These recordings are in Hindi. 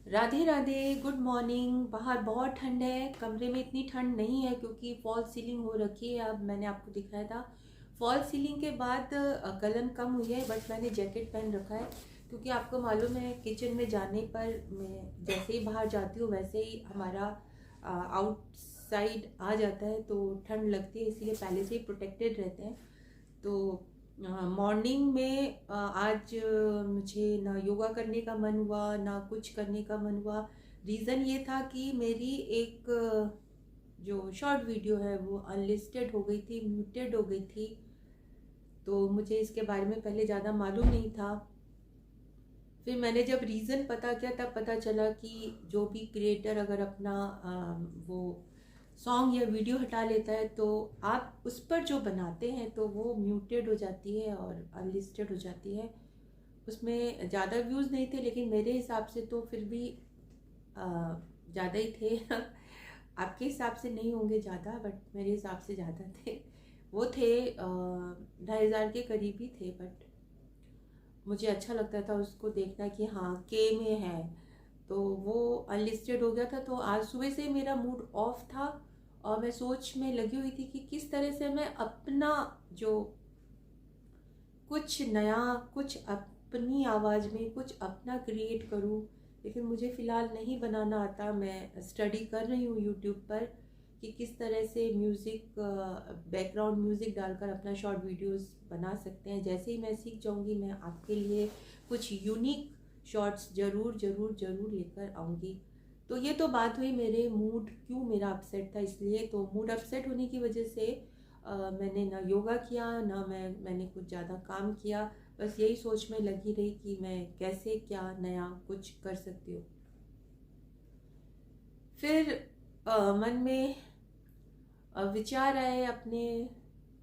Radhe Radhe, good morning. बाहर बहुत ठंड है, कमरे में इतनी ठंड नहीं है क्योंकि फॉल सीलिंग हो रखी है। अब मैंने आपको दिखाया था फॉल सीलिंग के बाद गलन कम हुई है, बट मैंने जैकेट पहन रखा है क्योंकि आपको मालूम है किचन में जाने पर मैं जैसे ही बाहर जाती हूँ वैसे ही हमारा आउटसाइड आ जाता है तो ठंड लगती है, इसलिए पहले से ही प्रोटेक्टेड रहते हैं। तो मॉर्निंग में आज मुझे ना योगा करने का मन हुआ ना कुछ करने का मन हुआ। रीज़न ये था कि मेरी एक जो शॉर्ट वीडियो है वो अनलिस्टेड हो गई थी, म्यूटेड हो गई थी। तो मुझे इसके बारे में पहले ज़्यादा मालूम नहीं था। फिर मैंने जब रीज़न पता किया तब पता चला कि जो भी क्रिएटर अगर अपना वो सॉन्ग या वीडियो हटा लेता है तो आप उस पर जो बनाते हैं तो वो म्यूटेड हो जाती है और अनलिस्टेड हो जाती है। उसमें ज़्यादा व्यूज़ नहीं थे, लेकिन मेरे हिसाब से तो फिर भी ज़्यादा ही थे। आपके हिसाब से नहीं होंगे ज़्यादा, बट मेरे हिसाब से ज़्यादा थे। वो थे 2,500 के करीब ही थे, बट मुझे अच्छा लगता था उसको देखना कि हाँ के में है। तो वो अनलिस्टेड हो गया था, तो आज सुबह से मेरा मूड ऑफ था और मैं सोच में लगी हुई थी कि किस तरह से मैं अपना जो कुछ नया, कुछ अपनी आवाज़ में कुछ अपना क्रिएट करूं। लेकिन मुझे फ़िलहाल नहीं बनाना आता। मैं स्टडी कर रही हूँ यूट्यूब पर कि किस तरह से म्यूज़िक, बैकग्राउंड म्यूज़िक डालकर अपना शॉर्ट वीडियोस बना सकते हैं। जैसे ही मैं सीख जाऊँगी मैं आपके लिए कुछ यूनिक शॉर्ट्स ज़रूर ज़रूर ज़रूर लेकर आऊँगी। तो ये तो बात हुई मेरे मूड क्यों मेरा अपसेट था, इसलिए तो मूड अपसेट होने की वजह से मैंने ना योगा किया ना मैंने कुछ ज़्यादा काम किया। बस यही सोच में लगी रही कि मैं कैसे क्या नया कुछ कर सकती हूँ। फिर मन में विचार आए अपने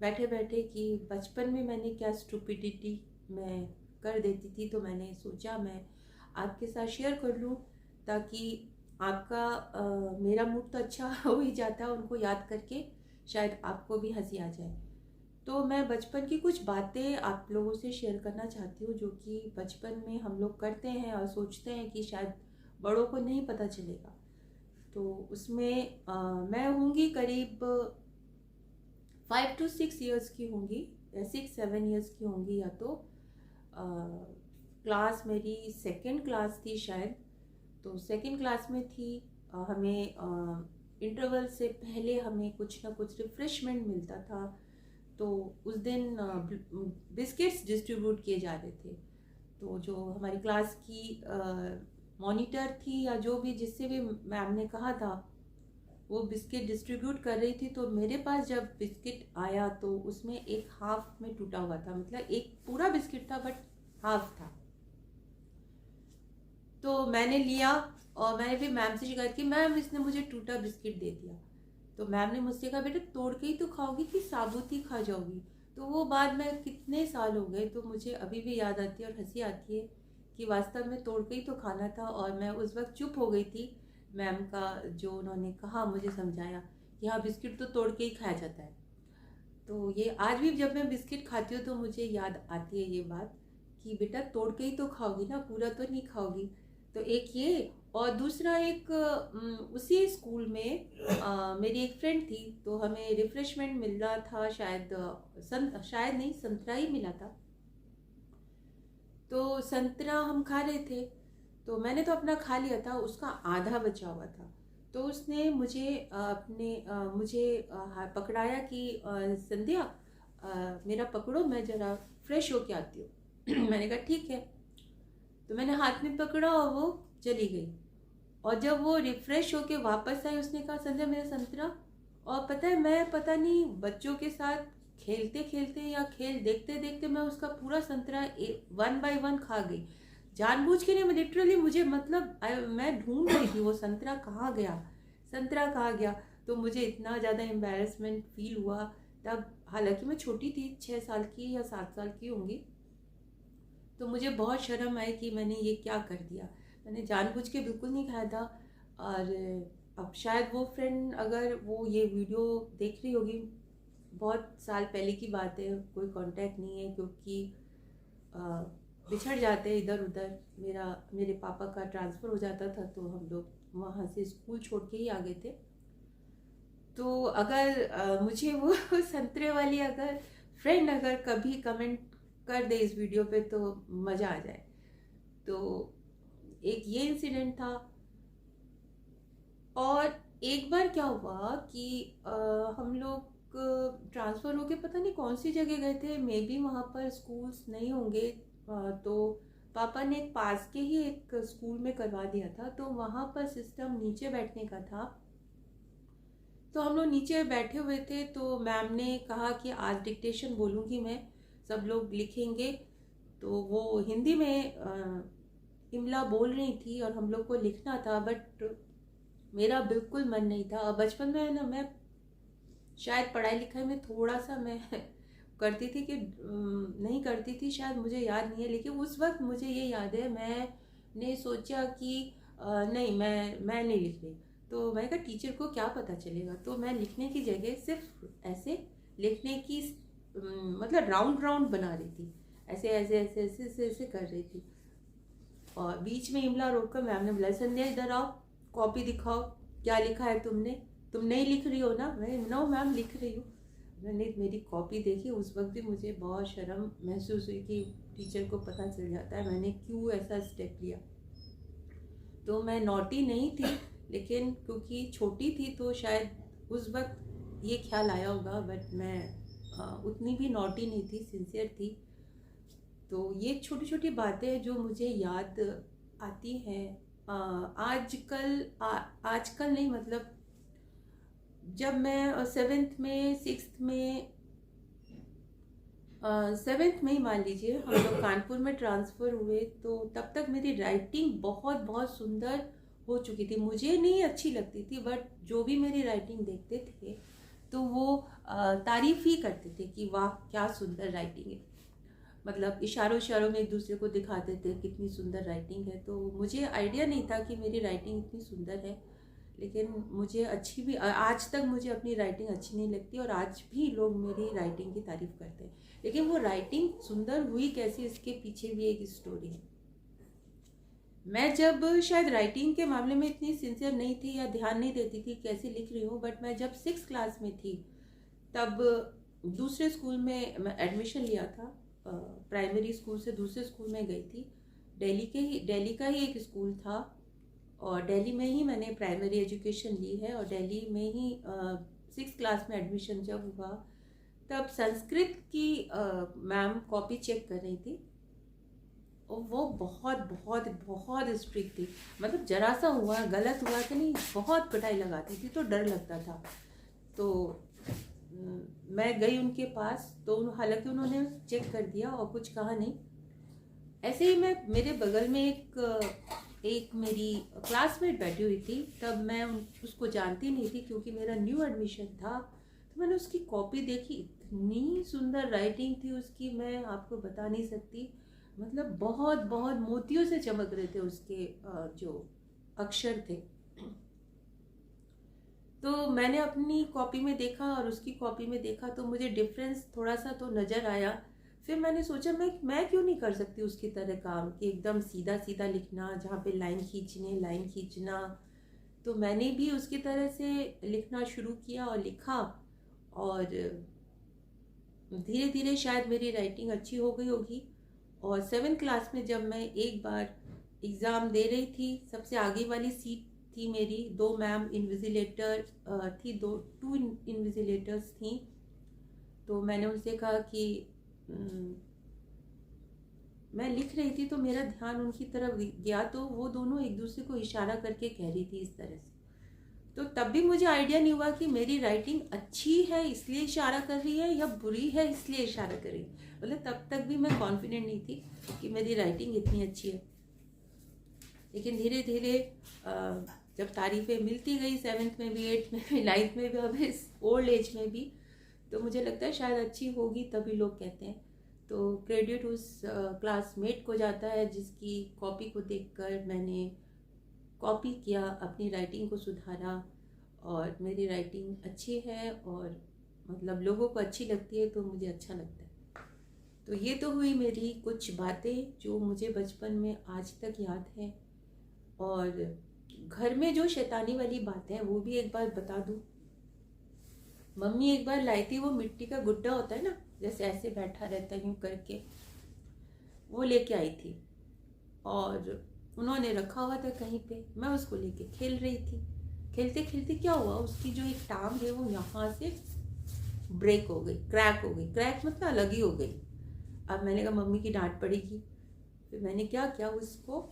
बैठे बैठे कि बचपन में मैंने क्या स्टूपिडिटी मैं कर देती थी। तो मैंने सोचा मैं आपके साथ शेयर कर लूँ ताकि आपका मेरा मूड तो अच्छा हो ही जाता है उनको याद करके, शायद आपको भी हंसी आ जाए। तो मैं बचपन की कुछ बातें आप लोगों से शेयर करना चाहती हूँ जो कि बचपन में हम लोग करते हैं और सोचते हैं कि शायद बड़ों को नहीं पता चलेगा। तो उसमें मैं होंगी करीब 5 to 6 ईयर्स की होंगी या 6 7 ईयर्स की होंगी, या तो क्लास मेरी सेकंड क्लास थी शायद। तो सेकंड क्लास में थी। हमें इंटरवल से पहले हमें कुछ ना कुछ रिफ्रेशमेंट मिलता था। तो उस दिन बिस्किट्स डिस्ट्रीब्यूट किए जा रहे थे। तो जो हमारी क्लास की मॉनिटर थी या जो भी जिससे भी मैम ने कहा था वो बिस्किट डिस्ट्रीब्यूट कर रही थी। तो मेरे पास जब बिस्किट आया तो उसमें एक हाफ में टूटा हुआ था, मतलब एक पूरा बिस्किट था बट हाफ था। तो मैंने लिया और मैंने फिर मैम से शिकायत की, मैम इसने मुझे टूटा बिस्किट दे दिया। तो मैम ने मुझसे कहा बेटा तोड़ के ही तो खाओगी कि साबुत ही खा जाओगी। तो वो बात मैं कितने साल हो गए तो मुझे अभी भी याद आती है और हंसी आती है कि वास्तव में तोड़ के ही तो खाना था और मैं उस वक्त चुप हो गई थी। मैम का जो उन्होंने कहा मुझे समझाया कि हाँ बिस्किट तो तोड़ के ही खाया जाता है। तो ये आज भी जब मैं बिस्किट खाती हूँ तो मुझे याद आती है ये बात कि बेटा तोड़ के ही तो खाओगी ना, पूरा तो नहीं खाओगी। तो एक ये, और दूसरा एक उसी स्कूल में मेरी एक फ्रेंड थी तो हमें रिफ्रेशमेंट मिल रहा था, शायद शायद नहीं संतरा ही मिला था। तो संतरा हम खा रहे थे तो मैंने तो अपना खा लिया था, उसका आधा बचा हुआ था। तो उसने मुझे मुझे पकड़ाया कि संध्या मेरा पकड़ो, मैं ज़रा फ्रेश होके आती हूँ। मैंने कहा ठीक है। तो मैंने हाथ में पकड़ा और वो चली गई। और जब वो रिफ्रेश होके वापस आई उसने कहा संध्या मेरा संतरा। और पता है मैं पता नहीं बच्चों के साथ खेलते खेलते या खेल देखते देखते मैं उसका पूरा संतरा 1 by 1 खा गई। जानबूझ के नहीं, मैं लिटरली मुझे मतलब मैं ढूंढ रही थी वो संतरा कहाँ गया, संतरा कहाँ गया। तो मुझे इतना ज़्यादा एम्बेरसमेंट फील हुआ तब। हालांकि मैं छोटी थी, 6 साल की या 7 साल की होंगी। तो मुझे बहुत शर्म आई कि मैंने ये क्या कर दिया। मैंने जानबूझ के बिल्कुल नहीं खाया था। और अब शायद वो फ्रेंड अगर वो ये वीडियो देख रही होगी, बहुत साल पहले की बात है, कोई कांटेक्ट नहीं है क्योंकि बिछड़ जाते इधर उधर। मेरे पापा का ट्रांसफ़र हो जाता था तो हम लोग वहाँ से स्कूल छोड़ के ही आ गए थे। तो अगर मुझे वो संतरे वाली अगर फ्रेंड अगर कभी कमेंट कर दे इस वीडियो पे तो मज़ा आ जाए। तो एक ये इंसिडेंट था। और एक बार क्या हुआ कि हम लोग ट्रांसफ़र होके पता नहीं कौन सी जगह गए थे, मे बी वहाँ पर स्कूल्स नहीं होंगे। तो पापा ने पास के ही एक स्कूल में करवा दिया था, तो वहाँ पर सिस्टम नीचे बैठने का था। तो हम लोग नीचे बैठे हुए थे, तो मैम ने कहा कि आज डिक्टेशन बोलूँगी मैं, सब लोग लिखेंगे। तो वो हिंदी में इमला बोल रही थी और हम लोग को लिखना था, बट मेरा बिल्कुल मन नहीं था। बचपन में ना मैं शायद पढ़ाई लिखाई में थोड़ा सा मैं करती थी कि नहीं करती थी, शायद मुझे याद नहीं है। लेकिन उस वक्त मुझे ये याद है, मैंने सोचा कि नहीं, मैं नहीं लिख रही। तो मैं कहा टीचर को क्या पता चलेगा, तो मैं लिखने की जगह सिर्फ ऐसे लिखने की मतलब राउंड राउंड बना रही थी, ऐसे ऐसे ऐसे ऐसे ऐसे ऐसे कर रही थी। और बीच में इमला रोक कर मैम ने बुलाया, संध्या इधर आओ, कॉपी दिखाओ, क्या लिखा है तुमने, तुम नहीं लिख रही हो ना। मैं नो मैम लिख रही हूँ। मैंने मेरी कॉपी देखी, उस वक्त भी मुझे बहुत शर्म महसूस हुई कि टीचर को पता चल जाता है मैंने क्यों ऐसा स्टेप लिया। तो मैं नॉटी नहीं थी, लेकिन क्योंकि छोटी थी तो शायद उस वक्त ये ख्याल आया होगा, बट मैं उतनी भी नॉटी नहीं थी, सिंसियर थी। तो ये छोटी छोटी बातें जो मुझे याद आती हैं आजकल नहीं, मतलब जब मैं सेवेंथ में ही मान लीजिए हम लोग कानपुर में ट्रांसफ़र हुए, तो तब तक मेरी राइटिंग बहुत बहुत सुंदर हो चुकी थी। मुझे नहीं अच्छी लगती थी, बट जो भी मेरी राइटिंग देखते थे तो वो तारीफ़ ही करते थे कि वाह क्या सुंदर राइटिंग है। मतलब इशारों इशारों में एक दूसरे को दिखाते थे कितनी सुंदर राइटिंग है। तो मुझे आइडिया नहीं था कि मेरी राइटिंग इतनी सुंदर है, लेकिन मुझे अच्छी भी आज तक मुझे अपनी राइटिंग अच्छी नहीं लगती, और आज भी लोग मेरी राइटिंग की तारीफ़ करते हैं। लेकिन वो राइटिंग सुंदर हुई कैसी, इसके पीछे भी एक स्टोरी है। मैं जब शायद राइटिंग के मामले में इतनी सिंसियर नहीं थी या ध्यान नहीं देती थी कैसे लिख रही हूँ, बट मैं जब 6th क्लास में थी तब दूसरे स्कूल में मैं एडमिशन लिया था। प्राइमरी स्कूल से दूसरे स्कूल में गई थी। दिल्ली का ही एक स्कूल था, और दिल्ली में ही मैंने प्राइमरी एजुकेशन ली है। और दिल्ली में ही 6th क्लास में एडमिशन जब हुआ, तब संस्कृत की मैम कॉपी चेक कर रही थी, और वो बहुत बहुत बहुत स्ट्रिक्ट थी। मतलब जरा सा हुआ गलत हुआ कि नहीं, बहुत पिटाई लगाती थी, तो डर लगता था। तो मैं गई उनके पास, तो हालांकि उन्होंने चेक कर दिया और कुछ कहा नहीं। ऐसे ही मैं मेरे बगल में एक मेरी क्लासमेट बैठी हुई थी, तब मैं उसको जानती नहीं थी क्योंकि मेरा न्यू एडमिशन था। तो मैंने उसकी कॉपी देखी, इतनी सुंदर राइटिंग थी उसकी, मैं आपको बता नहीं सकती। मतलब बहुत बहुत मोतियों से चमक रहे थे उसके जो अक्षर थे। तो मैंने अपनी कॉपी में देखा और उसकी कॉपी में देखा, तो मुझे डिफरेंस थोड़ा सा तो नज़र आया। फिर मैंने सोचा मैं क्यों नहीं कर सकती उसकी तरह काम, कि एकदम सीधा सीधा लिखना, जहाँ पे लाइन खींचना। तो मैंने भी उसकी तरह से लिखना शुरू किया और लिखा, और धीरे धीरे शायद मेरी राइटिंग अच्छी हो गई होगी। और 7th क्लास में जब मैं एक बार एग्ज़ाम दे रही थी, सबसे आगे वाली सीट थी मेरी, 2 मैम इन्विजिलेटर थी, 2 इन्विजिलेटर्स थी। तो मैंने उनसे कहा कि मैं लिख रही थी, तो मेरा ध्यान उनकी तरफ गया, तो वो दोनों एक दूसरे को इशारा करके कह रही थी इस तरह से। तो तब भी मुझे आइडिया नहीं हुआ कि मेरी राइटिंग अच्छी है इसलिए इशारा कर रही है या बुरी है इसलिए इशारा कर रही है। मतलब तब तक भी मैं कॉन्फिडेंट नहीं थी कि मेरी राइटिंग इतनी अच्छी है। लेकिन धीरे धीरे जब तारीफ़ें मिलती गई 7th में भी, 8th में भी, 9th में भी, अब इस ओल्ड एज में भी, तो मुझे लगता है शायद अच्छी होगी तभी लोग कहते हैं। तो क्रेडिट उस क्लासमेट को जाता है जिसकी कॉपी को देखकर मैंने कॉपी किया, अपनी राइटिंग को सुधारा, और मेरी राइटिंग अच्छी है, और मतलब लोगों को अच्छी लगती है तो मुझे अच्छा लगता है। तो ये तो हुई मेरी कुछ बातें जो मुझे बचपन में आज तक याद है। और घर में जो शैतानी वाली बातें हैं वो भी एक बार बता दूं। मम्मी एक बार लाई थी, वो मिट्टी का गुड्डा होता है ना, जैसे ऐसे बैठा रहता है यूं करके, वो लेके आई थी और उन्होंने रखा हुआ था कहीं पे। मैं उसको लेके खेल रही थी। खेलते खेलते क्या हुआ, उसकी जो एक टांग है वो यहाँ से ब्रेक हो गई, क्रैक हो गई। क्रैक मतलब अलग ही हो गई। अब मैंने कहा मम्मी की डांट पड़ेगी। फिर मैंने क्या किया, उसको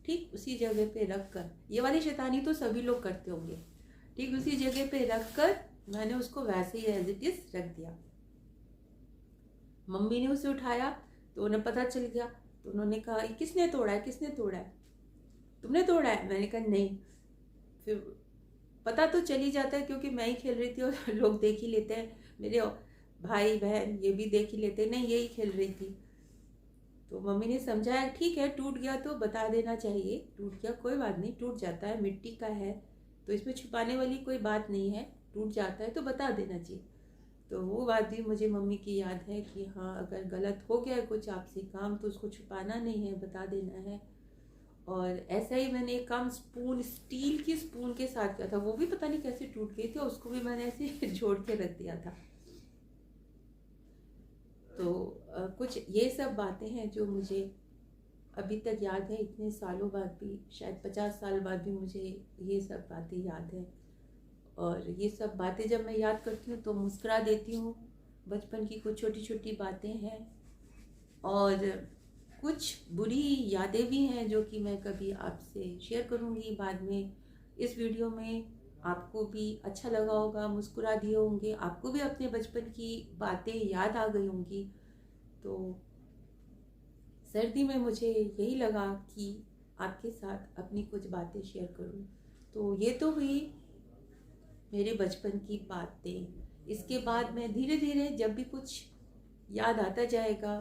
ठीक उसी जगह पे रख कर, ये वाली शैतानी तो सभी लोग करते होंगे, ठीक उसी जगह पे रख कर मैंने उसको वैसे ही एज इट इज रख दिया। मम्मी ने उसे उठाया तो उन्हें पता चल गया, तो उन्होंने कहा ये किसने तोड़ा है, किसने तोड़ा है, तुमने तोड़ा है? मैंने कहा नहीं। फिर पता तो चल ही जाता है क्योंकि मैं ही खेल रही थी और लोग देख ही लेते हैं, मेरे भाई बहन ये भी देख ही लेते हैं, नहीं यही खेल रही थी। तो मम्मी ने समझाया ठीक है, टूट गया तो बता देना चाहिए, टूट गया कोई बात नहीं, टूट जाता है, मिट्टी का है तो इसमें छुपाने वाली कोई बात नहीं है, टूट जाता है तो बता देना चाहिए। तो वो बात भी मुझे मम्मी की याद है कि हाँ, अगर गलत हो गया कुछ आपसे काम तो उसको छुपाना नहीं है, बता देना है। और ऐसा ही मैंने एक काम स्पून, स्टील की स्पून के साथ किया था, वो भी पता नहीं कैसे टूट गई थी, उसको भी मैंने ऐसे जोड़ के रख दिया था। तो कुछ ये सब बातें हैं जो मुझे अभी तक याद है, इतने सालों बाद भी, शायद 50 साल बाद भी मुझे ये सब बातें याद है। और ये सब बातें जब मैं याद करती हूँ तो मुस्कुरा देती हूँ। बचपन की कुछ छोटी छोटी बातें हैं और कुछ बुरी यादें भी हैं जो कि मैं कभी आपसे शेयर करूँगी बाद में इस वीडियो में। आपको भी अच्छा लगा होगा, मुस्कुरा दिए होंगे, आपको भी अपने बचपन की बातें याद आ गई होंगी। तो सर्दी में मुझे यही लगा कि आपके साथ अपनी कुछ बातें शेयर करूं। तो ये तो हुई मेरे बचपन की बातें। इसके बाद मैं धीरे धीरे जब भी कुछ याद आता जाएगा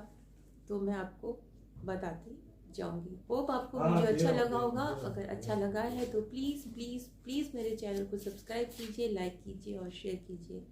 तो मैं आपको बताती जाऊंगी। होप आपको मुझे अच्छा लगा होगा। अगर अच्छा लगा है तो प्लीज़ प्लीज़ प्लीज़ मेरे चैनल को सब्सक्राइब कीजिए, लाइक कीजिए और शेयर कीजिए।